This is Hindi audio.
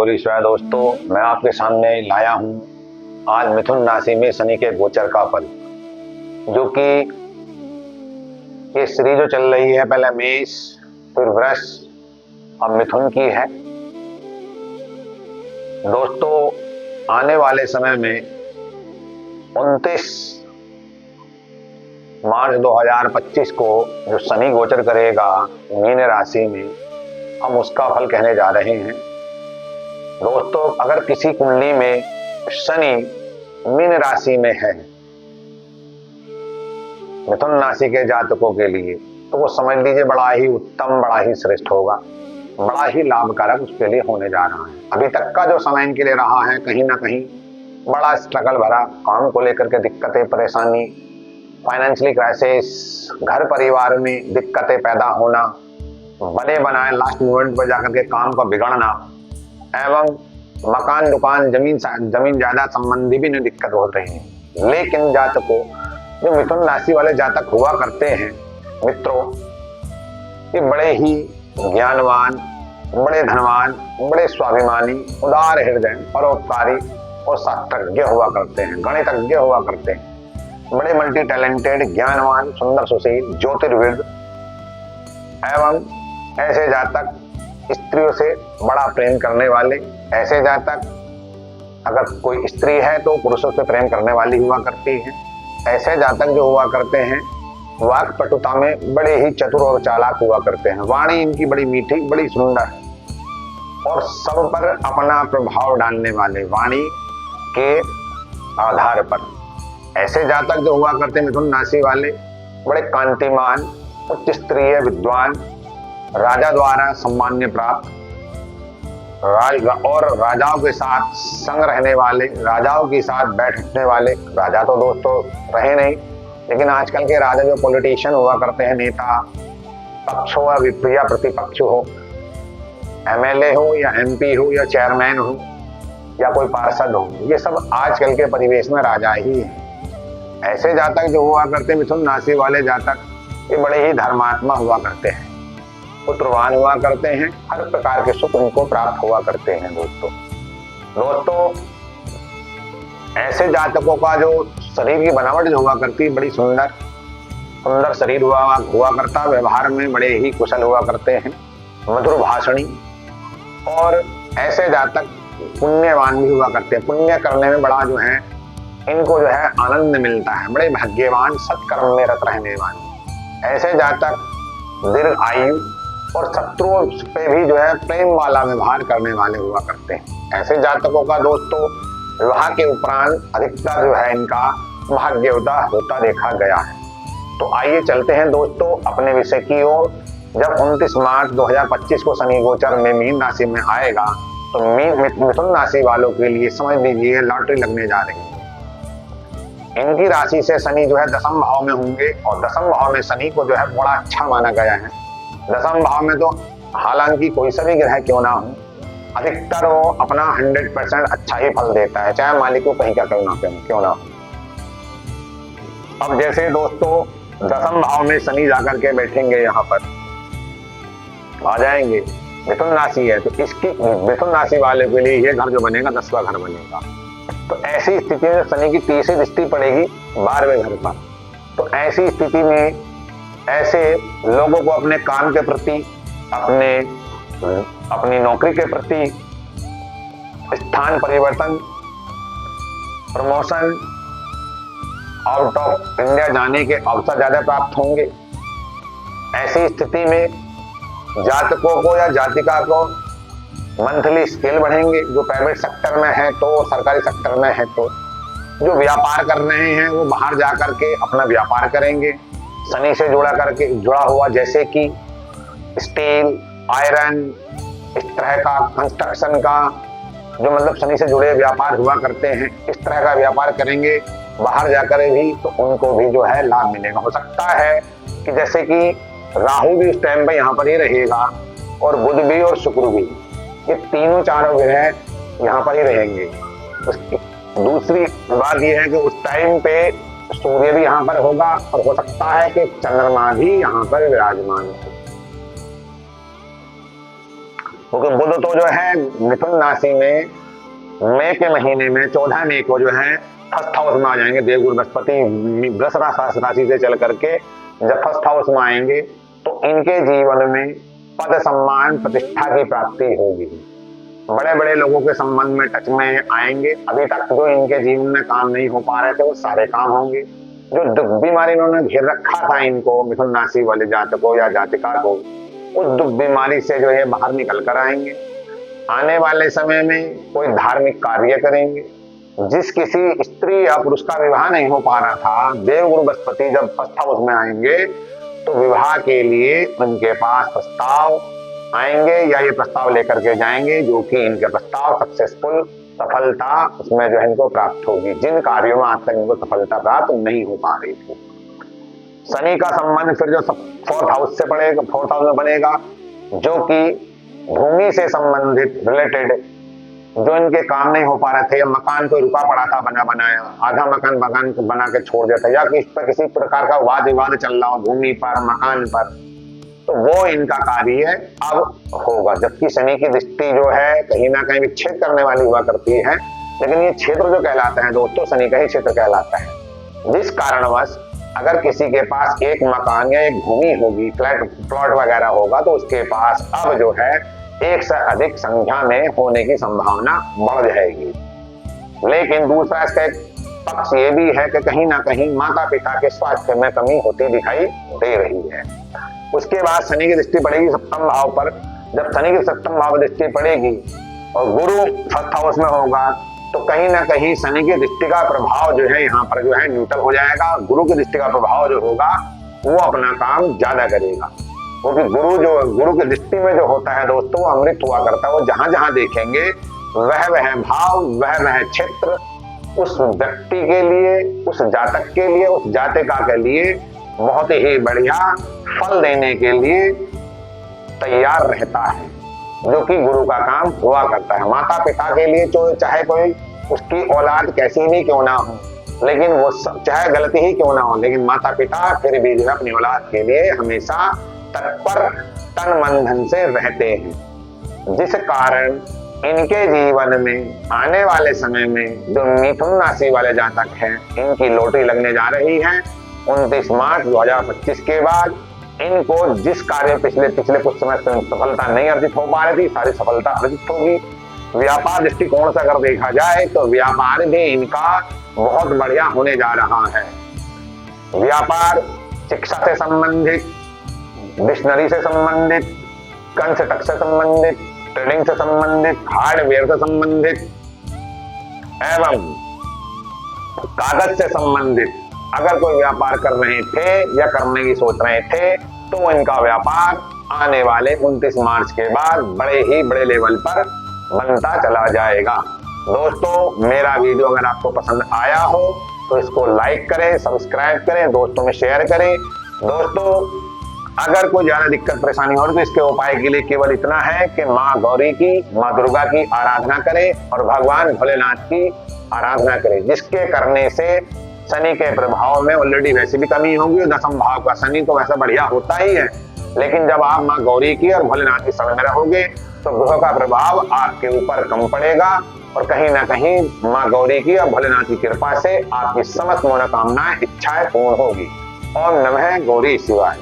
बोली स्वाय दोस्तों, मैं आपके सामने लाया हूँ आज मिथुन राशि में शनि के गोचर का फल, जो कि ये सीरीज जो चल रही है, पहले मेष फिर वृष अब मिथुन की है। दोस्तों, आने वाले समय में 29 मार्च 2025 को जो शनि गोचर करेगा मीन राशि में, हम उसका फल कहने जा रहे हैं। दोस्तों, अगर किसी कुंडली में शनि मीन राशि में है मिथुन राशि के जातकों के लिए, तो वो समझ लीजिए बड़ा ही उत्तम, बड़ा ही श्रेष्ठ होगा, बड़ा ही लाभकारक उसके लिए होने जा रहा है। अभी तक का जो समय इनके लिए रहा है, कहीं ना कहीं बड़ा स्ट्रगल भरा, काम को लेकर के दिक्कतें, परेशानी, फाइनेंशियली क्राइसिस, घर परिवार में दिक्कतें पैदा होना, बने बनाए लास्ट मोमेंट पर जाकर के काम का बिगड़ना, एवं मकान, दुकान, जमीन जायदाद संबंधी भी दिक्कत हो रही है। लेकिन जातकों, जो मिथुन राशि वाले जातक हुआ करते हैं मित्रों, ये बड़े ही ज्ञानवान, बड़े धनवान, बड़े स्वाभिमानी, उदार हृदय, परोपकारी और शास्त्रज्ञ हुआ करते हैं, गणितज्ञ हुआ करते हैं, बड़े मल्टी टैलेंटेड, ज्ञानवान, सुंदर सुशील, ज्योतिर्विद, एवं ऐसे जातक स्त्रियों से बड़ा प्रेम करने वाले, ऐसे जातक अगर कोई स्त्री है तो पुरुषों से प्रेम करने वाली हुआ करती है। ऐसे जातक जो हुआ करते हैं वाक पटुता में बड़े ही चतुर और चालाक हुआ करते हैं। वाणी इनकी बड़ी मीठी, बड़ी सुंदर और सब पर अपना प्रभाव डालने वाले, वाणी के आधार पर ऐसे जातक जो हुआ करते हैं मिथुन राशि वाले, बड़े कांतिमान, उच्च स्तरीय विद्वान, राजा द्वारा सम्मान्य प्राप्त, और राजाओं के साथ संग रहने वाले, राजाओं के साथ बैठने वाले। राजा तो दोस्तों रहे नहीं, लेकिन आजकल के राजा जो पॉलिटिशियन हुआ करते हैं, नेता, पक्ष हो या प्रतिपक्ष हो, एमएलए हो या एमपी हो या चेयरमैन हो या कोई पार्षद हो, ये सब आजकल के परिवेश में राजा ही है। ऐसे जातक जो हुआ करते हैं मिथुन राशि वाले जातक, ये बड़े ही धर्मात्मा हुआ करते हैं, पुत्रवान हुआ करते हैं, हर प्रकार के सुख उनको प्राप्त हुआ करते हैं। दोस्तों, ऐसे जातकों का जो शरीर की बनावट जो हुआ करती, बड़ी सुंदर शरीर हुआ करता, व्यवहार में बड़े ही कुशल हुआ करते हैं, मधुर भाषणी, और ऐसे जातक पुण्यवान भी हुआ करते हैं। पुण्य करने में बड़ा जो है इनको जो है आनंद मिलता है, बड़े भाग्यवान, सत्कर्म में रत रहने वाले। ऐसे जातक दीर्घ आयु और शत्रुओं पे भी जो है प्रेम वाला व्यवहार करने वाले हुआ करते हैं। ऐसे जातकों का दोस्तों विवाह के उपरांत अधिकतर जो है इनका भाग्य होता देखा गया है। तो आइए चलते हैं दोस्तों अपने विषय की ओर। जब 29 मार्च 2025 को शनि गोचर में मीन राशि में आएगा, तो मिथुन राशि वालों के लिए समझ लीजिए लॉटरी लगने जा रही है। इनकी राशि से शनि जो है दसम भाव में होंगे, और दसम भाव में शनि को जो है बड़ा अच्छा माना गया है। दसम भाव में तो हालांकि कोई सा भी ग्रह क्यों ना हो, अधिकतर वो अपना 100% अच्छा ही फल देता है, चाहे मालिक को कहीं का क्यों ना हो। अब जैसे दोस्तों दसम भाव में शनि जाकर के बैठेंगे, यहाँ पर आ जाएंगे, मिथुन राशि है, तो इसकी मिथुन राशि वाले के लिए ये घर जो बनेगा 10वां घर बनेगा। तो ऐसी स्थिति में शनि की तीसरी दृष्टि पड़ेगी 12वें घर पर। तो ऐसी स्थिति में ऐसे लोगों को अपने काम के प्रति, अपनी नौकरी के प्रति स्थान परिवर्तन, प्रमोशन, आउट ऑफ इंडिया जाने के अवसर ज्यादा प्राप्त होंगे। ऐसी स्थिति में जातकों को या जातिका को मंथली स्केल बढ़ेंगे, जो प्राइवेट सेक्टर में है तो, सरकारी सेक्टर में है तो। जो व्यापार कर रहे हैं वो बाहर जाकर के अपना व्यापार करेंगे, शनि से जुड़ा हुआ, जैसे कि स्टील, आयरन, इस तरह का कंस्ट्रक्शन का, जो मतलब शनि से जुड़े व्यापार हुआ करते हैं, इस तरह का व्यापार करेंगे बाहर जाकर भी, तो उनको भी जो है लाभ मिलेगा। हो सकता है कि जैसे कि राहु भी इस टाइम पे यहाँ पर ही रहेगा, और बुध भी और शुक्र भी, ये तीनों चारों ग्रह यहाँ पर ही रहेंगे। उसकी दूसरी बात यह है कि उस टाइम पे सूर्य भी यहाँ पर होगा, और हो सकता है कि चंद्रमा भी यहाँ पर विराजमान हो। क्योंकि बुध तो जो है मिथुन राशि में मई के महीने में 14 मई को जो है फर्स्ट हाउस में आ जाएंगे। देवगुरु बृहस्पति वृष राशि से चल करके जब फर्स्ट हाउस में आएंगे तो इनके जीवन में पद सम्मान प्रतिष्ठा की प्राप्ति होगी। बड़े बड़े लोगों के संबंध में टच में आएंगे। अभी तक जो इनके जीवन में काम नहीं हो पा रहे थे वो सारे काम होंगे। जो बीमारी इन्होंने घेर रखा था इनको मिथुन राशि वाले जातकों या जातिका को, उस दुख बीमारी से जो है बाहर निकल कर आएंगे। आने वाले समय में कोई धार्मिक कार्य करेंगे। जिस किसी स्त्री या पुरुष का विवाह नहीं हो पा रहा था, देवगुरु बृहस्पति जब फर्स्ट हाउस में आएंगे तो विवाह के लिए उनके पास प्रस्ताव आएंगे या ये प्रस्ताव लेकर के जाएंगे, जो कि इनके प्रस्ताव सक्सेसफुल सफलता उसमें जो है इनको प्राप्त होगी, जिन कार्यों में आज तक इनको सफलता प्राप्त नहीं हो पा रही थी। शनि का संबंध फिर जो फोर्थ हाउस से पड़ेगा, फोर्थ हाउस में बनेगा, जो कि भूमि से संबंधित रिलेटेड जो इनके काम नहीं हो पा रहे थे, या मकान कोई रुका पड़ा था बना बनाया, आधा मकान बना के छोड़ दिया था, या किसी प्रकार का वाद विवाद चल रहा हो भूमि पर मकान पर, तो वो इनका कार्य अब होगा। जबकि शनि की दृष्टि जो है कहीं ना कहीं विच्छेद करने वाली हुआ करती है, लेकिन ये क्षेत्र जो कहलाता है दोस्तों शनि का ही क्षेत्र कहलाता है। जिस कारणवश अगर किसी के पास एक मकान या एक भूमि होगी, फ्लैट प्लॉट वगैरह होगा, तो उसके पास अब जो है एक से अधिक संख्या में होने की संभावना बढ़ जाएगी। लेकिन दूसरा इसका एक पक्ष ये भी है कि कहीं ना कहीं माता पिता के स्वास्थ्य में कमी होती दिखाई दे रही है। उसके बाद शनि की दृष्टि पड़ेगी सप्तम भाव पर। जब शनि की सप्तम भाव दृष्टि पड़ेगी और गुरु फर्स्ट हाउस में होगा, तो कहीं ना कहीं शनि की दृष्टि का प्रभाव जो है यहाँ पर जो है न्यूट्रल हो जाएगा। गुरु की दृष्टि का प्रभाव जो होगा वो अपना काम ज्यादा करेगा, क्योंकि गुरु की दृष्टि में जो होता है दोस्तों वो अमृत हुआ करता है। वो जहां जहां देखेंगे वह भाव वह क्षेत्र उस व्यक्ति के लिए, उस जातक के लिए, उस जातिका के लिए बहुत ही बढ़िया फल देने के लिए तैयार रहता है, जो कि गुरु का काम हुआ करता है। माता पिता के लिए तो चाहे कोई उसकी औलाद कैसी भी क्यों ना हो, लेकिन वो चाहे गलती ही क्यों ना हो, लेकिन माता पिता फिर भी जो है अपनी औलाद के लिए हमेशा तत्पर तन मन धन से रहते हैं। जिस कारण इनके जीवन में आने वाले समय में जो मिथुन राशि वाले जातक हैं, इनकी लॉटरी लगने जा रही है 29 मार्च 2025 के बाद। इनको जिस कार्य पिछले कुछ समय से सफलता नहीं अर्जित हो पा रही थी, सारी सफलता अर्जित होगी। व्यापार दृष्टिकोण से अगर देखा जाए तो व्यापार भी इनका बहुत बढ़िया होने जा रहा है। व्यापार शिक्षा से संबंधित, डिक्शनरी से संबंधित, कंस्ट्रक्शन से संबंधित, ट्रेडिंग से संबंधित, हार्डवेयर से संबंधित एवं कागज से संबंधित अगर कोई व्यापार कर रहे थे या करने की सोच रहे थे, तो इनका व्यापार आने वाले 29 मार्च के बाद बड़े लेवल पर बनता चला जाएगा। दोस्तों मेरा वीडियो अगर आपको पसंद आया हो तो इसको लाइक करें, सब्सक्राइब करें, दोस्तों में शेयर करें। दोस्तों अगर कोई ज्यादा दिक्कत परेशानी हो रही तो इसके उपाय के लिए केवल इतना है कि माँ गौरी की, माँ दुर्गा की आराधना करें और भगवान भोलेनाथ की आराधना करें, जिसके करने से शनि के प्रभाव में ऑलरेडी वैसे भी कमी होगी। दसम भाव का शनि तो वैसा बढ़िया होता ही है, लेकिन जब आप माँ गौरी की और भोलेनाथ की शरण में रहोगे तो ग्रह का प्रभाव आपके ऊपर कम पड़ेगा और कहीं ना कहीं माँ गौरी की और भोलेनाथ की कृपा से आपकी समस्त मनोकामनाएं, इच्छाएं पूर्ण होगी। ओम नमः गौरी शिवाय।